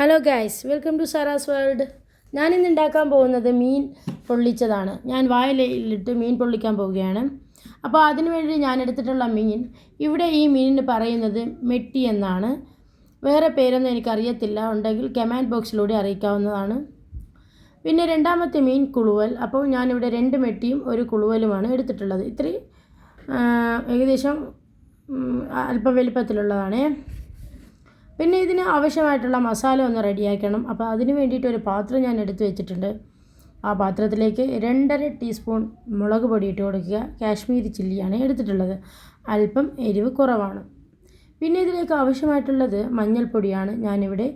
Hello guys, welcome to Sara's world. ഞാനിന്ന് ഉണ്ടാക്കാൻ പോകുന്നത് മീൻ പൊള്ളിച്ചതാണ്. ഞാൻ വാഴയിലിട്ട് മീൻ പൊള്ളിക്കാൻ പോവുകയാണ്. അപ്പോൾ അതിനു വേണ്ടി ഞാൻ എടുത്തിട്ടുള്ള മീൻ, ഇവിടെ ഈ മീനിന് പറയുന്നത് മെട്ടി എന്നാണ്. വേറെ പേരൊന്നും എനിക്കറിയത്തില്ല, ഉണ്ടെങ്കിൽ കമൻറ്റ് ബോക്സിലൂടെ അറിയിക്കാവുന്നതാണ്. പിന്നെ രണ്ടാമത്തെ മീൻ കുളുവൽ. അപ്പോൾ ഞാനിവിടെ 2 മെട്ടിയും ഒരു കുളുവലുമാണ് എടുത്തിട്ടുള്ളത്. ഇത്രയും ഏകദേശം അല്പം വലിപ്പത്തിലുള്ളതാണ്. പിന്നെ ഇതിന് ആവശ്യമായിട്ടുള്ള മസാല ഒന്ന് റെഡിയാക്കണം. അപ്പോൾ അതിന് വേണ്ടിയിട്ട് ഒരു പാത്രം ഞാൻ എടുത്തു വെച്ചിട്ടുണ്ട്. ആ പാത്രത്തിലേക്ക് 2.5 ടീസ്പൂൺ മുളക് പൊടി ഇട്ട് കൊടുക്കുക. കാശ്മീരി ചില്ലിയാണ് എടുത്തിട്ടുള്ളത്, അല്പം എരിവ് കുറവാണ്. പിന്നെ ഇതിലേക്ക് ആവശ്യമായിട്ടുള്ളത് മഞ്ഞൾപ്പൊടിയാണ്. ഞാനിവിടെ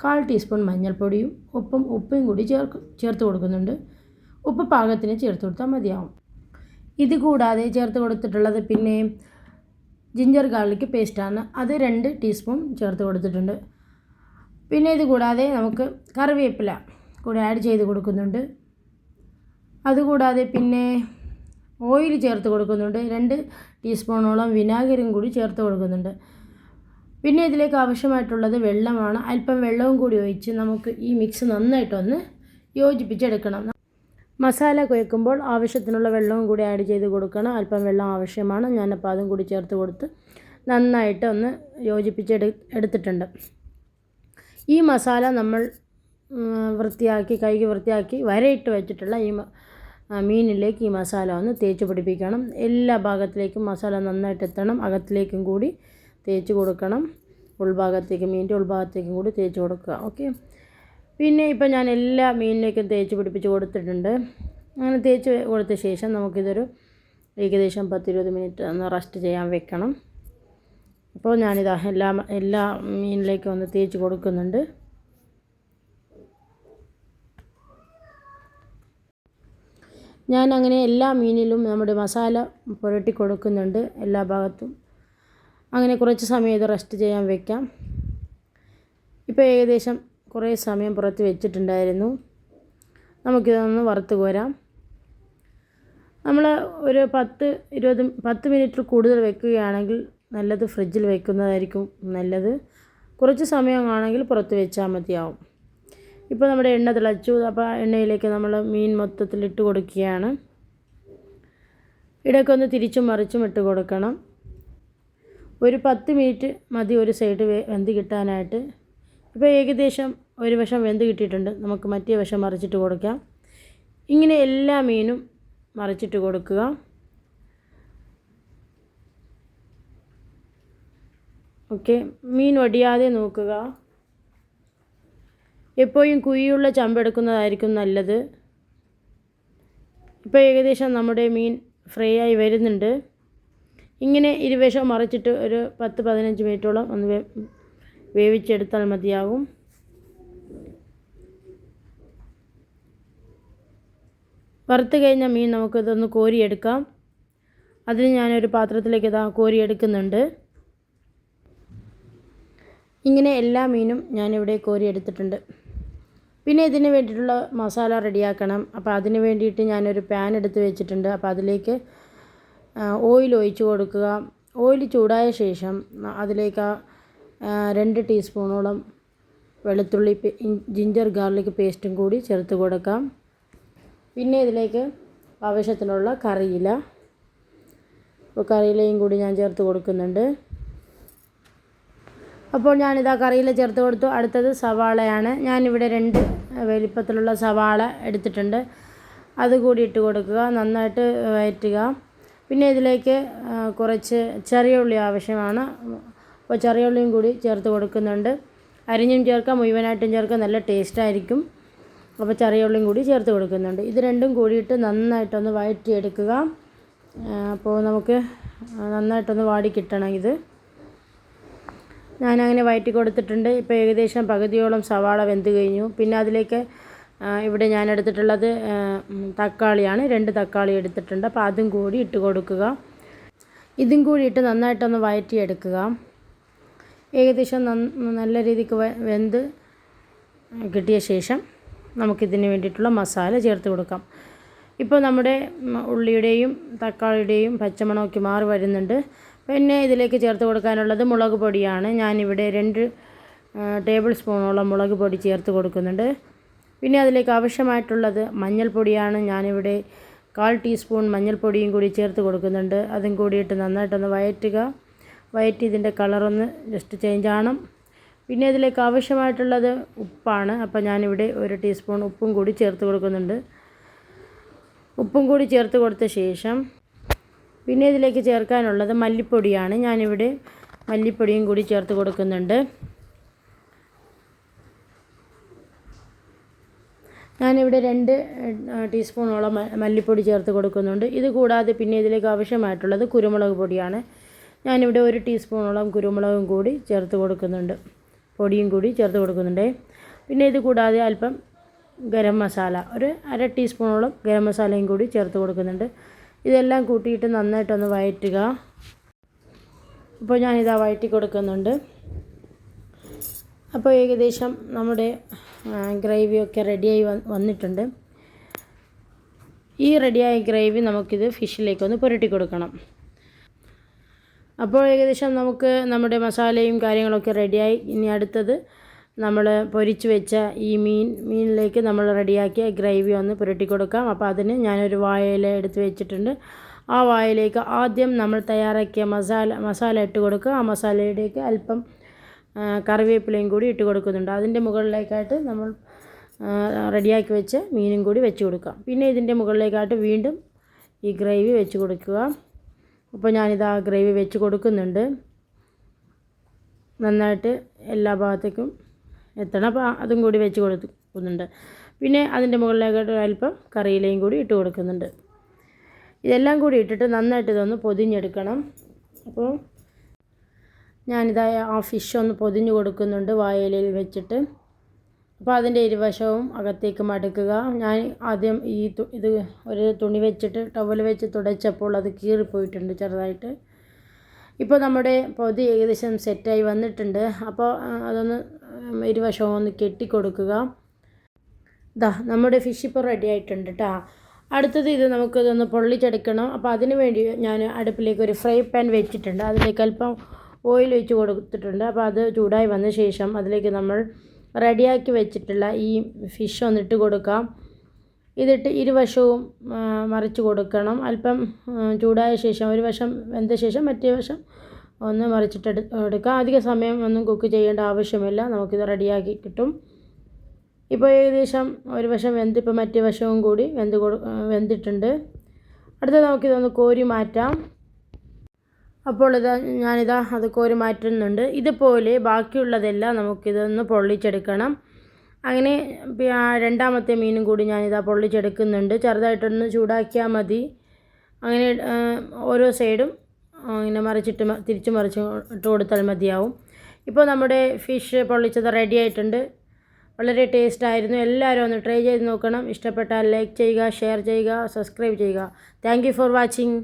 1/4 ടീസ്പൂൺ മഞ്ഞൾപ്പൊടിയും ഉപ്പും കൂടി ചേർത്ത് കൊടുക്കുന്നുണ്ട്. ഉപ്പ് പാകത്തിന് ചേർത്ത് കൊടുത്താൽ മതിയാവും. ഇത് കൂടാതെ ചേർത്ത് കൊടുത്തിട്ടുള്ളത് പിന്നെ ജിഞ്ചർ ഗാർലിക് പേസ്റ്റാണ്. അത് 2 ടീസ്പൂൺ ചേർത്ത് കൊടുത്തിട്ടുണ്ട്. പിന്നെ ഇത് കൂടാതെ നമുക്ക് കറിവേപ്പില കൂടെ ആഡ് ചെയ്ത് കൊടുക്കുന്നുണ്ട്. അതുകൂടാതെ പിന്നെ ഓയിൽ ചേർത്ത് കൊടുക്കുന്നുണ്ട്. 2 ടീസ്പൂണോളം വിനാഗിരിയും കൂടി ചേർത്ത് കൊടുക്കുന്നുണ്ട്. പിന്നെ ഇതിലേക്ക് ആവശ്യമായിട്ടുള്ളത് വെള്ളമാണ്. അല്പം വെള്ളവും കൂടി ഒഴിച്ച് നമുക്ക് ഈ മിക്സ് നന്നായിട്ടൊന്ന് യോജിപ്പിച്ചെടുക്കണം. മസാല കുഴക്കുമ്പോൾ ആവശ്യത്തിനുള്ള വെള്ളവും കൂടി ആഡ് ചെയ്ത് കൊടുക്കണം. അല്പം വെള്ളം ആവശ്യമാണ്. ഞാനപ്പോൾ അതും കൂടി ചേർത്ത് കൊടുത്ത് നന്നായിട്ട് ഒന്ന് യോജിപ്പിച്ചെടുത്തിട്ടുണ്ട്. ഈ മസാല നമ്മൾ കഴുകി വൃത്തിയാക്കി വരയിട്ട് വെച്ചിട്ടുള്ള ഈ മീനിലേക്ക് ഈ മസാല ഒന്ന് തേച്ച് പിടിപ്പിക്കണം. എല്ലാ ഭാഗത്തിലേക്കും മസാല നന്നായിട്ട് എത്തണം. അകത്തിലേക്കും കൂടി തേച്ച് കൊടുക്കണം. മീനിൻ്റെ ഉൾഭാഗത്തേക്കും കൂടി തേച്ച് കൊടുക്കുക. ഓക്കെ. പിന്നെ ഇപ്പം ഞാൻ എല്ലാ മീനിലേക്കും തേച്ച് പിടിപ്പിച്ച് കൊടുത്തിട്ടുണ്ട്. അങ്ങനെ തേച്ച് കൊടുത്ത ശേഷം നമുക്കിതൊരു ഏകദേശം 10-20 മിനിറ്റ് ഒന്ന് റെസ്റ്റ് ചെയ്യാൻ വെക്കണം. അപ്പോൾ ഞാനിതാ എല്ലാ മീനിലേക്കും ഒന്ന് തേച്ച് കൊടുക്കുന്നുണ്ട്. ഞാൻ അങ്ങനെ എല്ലാ മീനിലും നമ്മുടെ മസാല പുരട്ടി കൊടുക്കുന്നുണ്ട്, എല്ലാ ഭാഗത്തും. അങ്ങനെ കുറച്ച് സമയം ഇത് റെസ്റ്റ് ചെയ്യാൻ വെക്കാം. ഇപ്പോൾ ഏകദേശം കുറേ സമയം പുറത്ത് വെച്ചിട്ടുണ്ടായിരുന്നു. നമുക്കിതൊന്ന് വറുത്ത് കോരാം. നമ്മൾ ഒരു 10 മിനിറ്റ് കൂടുതൽ വെക്കുകയാണെങ്കിൽ നല്ലത് ഫ്രിഡ്ജിൽ വെക്കുന്നതായിരിക്കും നല്ലത്. കുറച്ച് സമയമാണെങ്കിൽ പുറത്ത് വെച്ചാൽ മതിയാവും. ഇപ്പോൾ നമ്മുടെ എണ്ണ തിളച്ചു. അപ്പോൾ എണ്ണയിലേക്ക് നമ്മൾ മീൻ മൊത്തത്തിൽ ഇട്ട് കൊടുക്കുകയാണ്. ഇടയ്ക്കൊന്ന് തിരിച്ചും മറിച്ചും ഇട്ട് കൊടുക്കണം. ഒരു 10 മിനിറ്റ് മതി ഒരു സൈഡ് വെന്ത് കിട്ടാനായിട്ട്. ഇപ്പോൾ ഏകദേശം ഒരു വശം വെന്ത് കിട്ടിയിട്ടുണ്ട്. നമുക്ക് മറ്റേ വശം മറിച്ചിട്ട് കൊടുക്കാം. ഇങ്ങനെ എല്ലാ മീനും മറിച്ചിട്ട് കൊടുക്കുക. ഓക്കെ. മീൻ ഒടിയാതെ നോക്കുക. എപ്പോഴും കുഴിയുള്ള ചമ്പെടുക്കുന്നതായിരിക്കും നല്ലത്. ഇപ്പോൾ ഏകദേശം നമ്മുടെ മീൻ ഫ്രൈ ആയി വരുന്നുണ്ട്. ഇങ്ങനെ ഇരുവശം മറിച്ചിട്ട് ഒരു 10-15 മിനിറ്റോളം ഒന്ന് വേവിച്ചെടുത്താൽ മതിയാകും. വറുത്ത് കഴിഞ്ഞ മീൻ നമുക്കിതൊന്ന് കോരിയെടുക്കാം. അതിന് ഞാനൊരു പാത്രത്തിലേക്ക് കോരിയെടുക്കുന്നുണ്ട്. ഇങ്ങനെ എല്ലാ മീനും ഞാനിവിടെ കോരിയെടുത്തിട്ടുണ്ട്. പിന്നെ ഇതിന് വേണ്ടിയിട്ടുള്ള മസാല റെഡിയാക്കണം. അപ്പോൾ അതിന് വേണ്ടിയിട്ട് ഞാനൊരു പാൻ എടുത്ത് വെച്ചിട്ടുണ്ട്. അപ്പോൾ അതിലേക്ക് ഓയിൽ ഒഴിച്ച് കൊടുക്കുക. ഓയിൽ ചൂടായ ശേഷം അതിലേക്ക് 2 ടീസ്പൂണോളം വെളുത്തുള്ളി ജിഞ്ചർ ഗാർലിക് പേസ്റ്റും കൂടി ചേർത്ത് കൊടുക്കാം. പിന്നെ ഇതിലേക്ക് ആവശ്യത്തിനുള്ള കറിയില, അപ്പോൾ കറിയിലയും കൂടി ഞാൻ ചേർത്ത് കൊടുക്കുന്നുണ്ട്. അപ്പോൾ ഞാനിതാ കറിയില ചേർത്ത് കൊടുത്തു. അടുത്തത് സവാളയാണ്. ഞാനിവിടെ 2 വലിപ്പത്തിലുള്ള സവാള എടുത്തിട്ടുണ്ട്. അതുകൂടി ഇട്ട് കൊടുക്കുക. നന്നായിട്ട് വഴറ്റുക. പിന്നെ ഇതിലേക്ക് കുറച്ച് ചെറിയ ഉള്ളി ആവശ്യമാണ്. അപ്പോൾ ചെറിയ ഉള്ളിയും കൂടി ചേർത്ത് കൊടുക്കുന്നുണ്ട്. അരിഞ്ഞും ചേർക്കാം, മുഴുവനായിട്ടും ചേർക്കാം, നല്ല ടേസ്റ്റായിരിക്കും. അപ്പോൾ ചെറിയ ഉള്ളിയും കൂടി ചേർത്ത് കൊടുക്കുന്നുണ്ട്. ഇത് രണ്ടും കൂടിയിട്ട് നന്നായിട്ടൊന്ന് വഴറ്റിയെടുക്കുക. അപ്പോൾ നമുക്ക് നന്നായിട്ടൊന്ന് വാടി കിട്ടണം ഇത്. ഞാനങ്ങനെ വഴറ്റി കൊടുത്തിട്ടുണ്ട്. ഇപ്പോൾ ഏകദേശം പകുതിയോളം സവാള വെന്ത് കഴിഞ്ഞു. പിന്നെ അതിലേക്ക് ഇവിടെ ഞാൻ എടുത്തിട്ടുള്ളത് തക്കാളിയാണ്. 2 തക്കാളി എടുത്തിട്ടുണ്ട്. അപ്പോൾ അതും കൂടി ഇട്ട് കൊടുക്കുക. ഇതും കൂടി ഇട്ട് നന്നായിട്ടൊന്ന് വഴറ്റിയെടുക്കുക. ഏകദേശം നല്ല രീതിക്ക് വെന്ത് കിട്ടിയ ശേഷം നമുക്കിതിന് വേണ്ടിയിട്ടുള്ള മസാല ചേർത്ത് കൊടുക്കാം. ഇപ്പോൾ നമ്മുടെ ഉള്ളിയുടെയും തക്കാളിയുടെയും പച്ചമണമൊക്കെ മാറി വരുന്നുണ്ട്. പിന്നെ ഇതിലേക്ക് ചേർത്ത് കൊടുക്കാനുള്ളത് മുളക് പൊടിയാണ്. ഞാനിവിടെ 2 ടേബിൾ സ്പൂണോളം മുളക് പൊടി ചേർത്ത് കൊടുക്കുന്നുണ്ട്. പിന്നെ അതിലേക്ക് ആവശ്യമായിട്ടുള്ളത് മഞ്ഞൾപ്പൊടിയാണ്. ഞാനിവിടെ 1/4 ടീസ്പൂൺ മഞ്ഞൾപ്പൊടിയും കൂടി ചേർത്ത് കൊടുക്കുന്നുണ്ട്. അതും കൂടിയിട്ട് നന്നായിട്ടൊന്ന് വയറ്റി ഇതിൻ്റെ കളറൊന്ന് ജസ്റ്റ് ചേഞ്ച് ആവണം. പിന്നെ ഇതിലേക്ക് ആവശ്യമായിട്ടുള്ളത് ഉപ്പാണ്. അപ്പോൾ ഞാനിവിടെ 1 ടീസ്പൂൺ ഉപ്പും കൂടി ചേർത്ത് കൊടുക്കുന്നുണ്ട്. ഉപ്പും കൂടി ചേർത്ത് കൊടുത്ത ശേഷം പിന്നെ ഇതിലേക്ക് ചേർക്കാനുള്ളത് മല്ലിപ്പൊടിയാണ്. ഞാനിവിടെ മല്ലിപ്പൊടിയും കൂടി ചേർത്ത് കൊടുക്കുന്നുണ്ട്. ഞാനിവിടെ 2 ടീസ്പൂണോളം മല്ലിപ്പൊടി ചേർത്ത് കൊടുക്കുന്നുണ്ട്. ഇത് കൂടാതെ പിന്നെ ഇതിലേക്ക് ആവശ്യമായിട്ടുള്ളത് കുരുമുളക് പൊടിയാണ്. ഞാനിവിടെ 1 ടീസ്പൂണോളം കുരുമുളകും കൂടി ചേർത്ത് കൊടുക്കുന്നുണ്ട്, പൊടിയും കൂടി ചേർത്ത് കൊടുക്കുന്നുണ്ട്. പിന്നെ ഇത് കൂടാതെ അല്പം ഗരം മസാല, 1/2 ടീസ്പൂണോളം ഗരം മസാലയും കൂടി ചേർത്ത് കൊടുക്കുന്നുണ്ട്. ഇതെല്ലാം കൂട്ടിയിട്ട് നന്നായിട്ടൊന്ന് വഴറ്റുക. അപ്പോൾ ഞാനിതാ വഴറ്റി കൊടുക്കുന്നുണ്ട്. അപ്പോൾ ഏകദേശം നമ്മുടെ ഗ്രേവിയൊക്കെ റെഡിയായി വന്നിട്ടുണ്ട്. ഈ റെഡിയായ ഗ്രേവി നമുക്കിത് ഫിഷിലേക്കൊന്ന് പുരട്ടി കൊടുക്കണം. അപ്പോൾ ഏകദേശം നമുക്ക് നമ്മുടെ മസാലയും കാര്യങ്ങളൊക്കെ റെഡിയായി. ഇനി അടുത്തത് നമ്മൾ പൊരിച്ച് വെച്ച ഈ മീനിലേക്ക് നമ്മൾ റെഡിയാക്കിയ ഗ്രേവി ഒന്ന് പുരട്ടി കൊടുക്കാം. അപ്പോൾ അതിന് ഞാനൊരു വാഴയില എടുത്ത് വെച്ചിട്ടുണ്ട്. ആ വാഴയിലേക്ക് ആദ്യം നമ്മൾ തയ്യാറാക്കിയ മസാല ഇട്ട് കൊടുക്കുക. ആ മസാലയിലേക്ക് അല്പം കറിവേപ്പിലയും കൂടി ഇട്ട് കൊടുക്കുന്നുണ്ട്. അതിൻ്റെ മുകളിലേക്കായിട്ട് നമ്മൾ റെഡിയാക്കി വെച്ച മീനും കൂടി വെച്ച് കൊടുക്കാം. പിന്നെ ഇതിൻ്റെ മുകളിലേക്കായിട്ട് വീണ്ടും ഈ ഗ്രേവി വെച്ച് കൊടുക്കുക. അപ്പോൾ ഞാനിതാ ഗ്രേവി വെച്ച് കൊടുക്കുന്നുണ്ട്. നന്നായിട്ട് എല്ലാ ഭാഗത്തേക്കും എത്തണം. അപ്പോൾ അതും കൂടി വെച്ച് കൊടുക്കുന്നുണ്ട്. പിന്നെ അതിൻ്റെ മുകളിലേക്കായിട്ട് അല്പം കറിയിലയും കൂടി ഇട്ട് കൊടുക്കുന്നുണ്ട്. ഇതെല്ലാം കൂടി ഇട്ടിട്ട് നന്നായിട്ട് ഇതൊന്ന് പൊതിഞ്ഞെടുക്കണം. അപ്പോൾ ഞാനിതാ ആ ഫിഷ് ഒന്ന് പൊതിഞ്ഞ് കൊടുക്കുന്നുണ്ട് വാഴയിലയിൽ വെച്ചിട്ട്. അപ്പോൾ അതിൻ്റെ ഇരുവശവും അകത്തേക്ക് മടക്കുക. ഞാൻ ആദ്യം ഇത് ഒരു തുണി വെച്ചിട്ട് ടവൽ വെച്ച് തുടച്ചപ്പോൾ അത് കീറിപ്പോയിട്ടുണ്ട് ചെറുതായിട്ട്. ഇപ്പോൾ നമ്മുടെ പൊതി ഏകദേശം സെറ്റായി വന്നിട്ടുണ്ട്. അപ്പോൾ അതൊന്ന് ഇരുവശവും ഒന്ന് കെട്ടിക്കൊടുക്കുക. നമ്മുടെ ഫിഷ് ഇപ്പോൾ റെഡി ആയിട്ടുണ്ട് കേട്ടോ. അടുത്തത് ഇത് നമുക്കിതൊന്ന് പൊള്ളിച്ചെടുക്കണം. അപ്പോൾ അതിന് വേണ്ടി ഞാൻ അടുപ്പിലേക്ക് ഒരു ഫ്രൈ പാൻ വെച്ചിട്ടുണ്ട്. അതിലേക്ക് അല്പം ഓയിൽ ഒഴിച്ച് കൊടുത്തിട്ടുണ്ട്. അപ്പോൾ അത് ചൂടായി വന്ന ശേഷം അതിലേക്ക് നമ്മൾ റെഡിയാക്കി വെച്ചിട്ടുള്ള ഈ ഫിഷ് ഒന്നിട്ട് കൊടുക്കാം. ഇതിട്ട് ഇരുവശവും മറിച്ച് കൊടുക്കണം. അല്പം ചൂടായ ശേഷം ഒരു വശം വെന്ത ശേഷം മറ്റേ വശം ഒന്ന് മറിച്ചിട്ട് എടുക്കാം. അധിക സമയം ഒന്നും കുക്ക് ചെയ്യേണ്ട ആവശ്യമില്ല, നമുക്കിത് റെഡിയാക്കി കിട്ടും. ഇപ്പോൾ ഏകദേശം ഒരു വശം ഇപ്പോൾ മറ്റേ വശവും കൂടി വെന്തിട്ടുണ്ട്. അടുത്തത് നമുക്കിതൊന്ന് കോരി മാറ്റാം. അപ്പോൾ ഞാനിതാ അത് കോരി മാറ്റുന്നുണ്ട്. ഇതുപോലെ ബാക്കിയുള്ളതെല്ലാം നമുക്കിതൊന്ന് പൊള്ളിച്ചെടുക്കണം. അങ്ങനെ രണ്ടാമത്തെ മീനും കൂടി ഞാനിതാ പൊള്ളിച്ചെടുക്കുന്നുണ്ട്. ചെറുതായിട്ടൊന്ന് ചൂടാക്കിയാൽ മതി. അങ്ങനെ ഓരോ സൈഡും ഇങ്ങനെ തിരിച്ച് മറിച്ച് ഇട്ട് കൊടുത്താൽ മതിയാവും. ഇപ്പോൾ നമ്മുടെ ഫിഷ് പൊള്ളിച്ചത് റെഡി ആയിട്ടുണ്ട്. വളരെ ടേസ്റ്റായിരുന്നു. എല്ലാവരും ഒന്ന് ട്രൈ ചെയ്ത് നോക്കണം. ഇഷ്ടപ്പെട്ടാൽ ലൈക്ക് ചെയ്യുക, ഷെയർ ചെയ്യുക, സബ്സ്ക്രൈബ് ചെയ്യുക. Thank you for watching.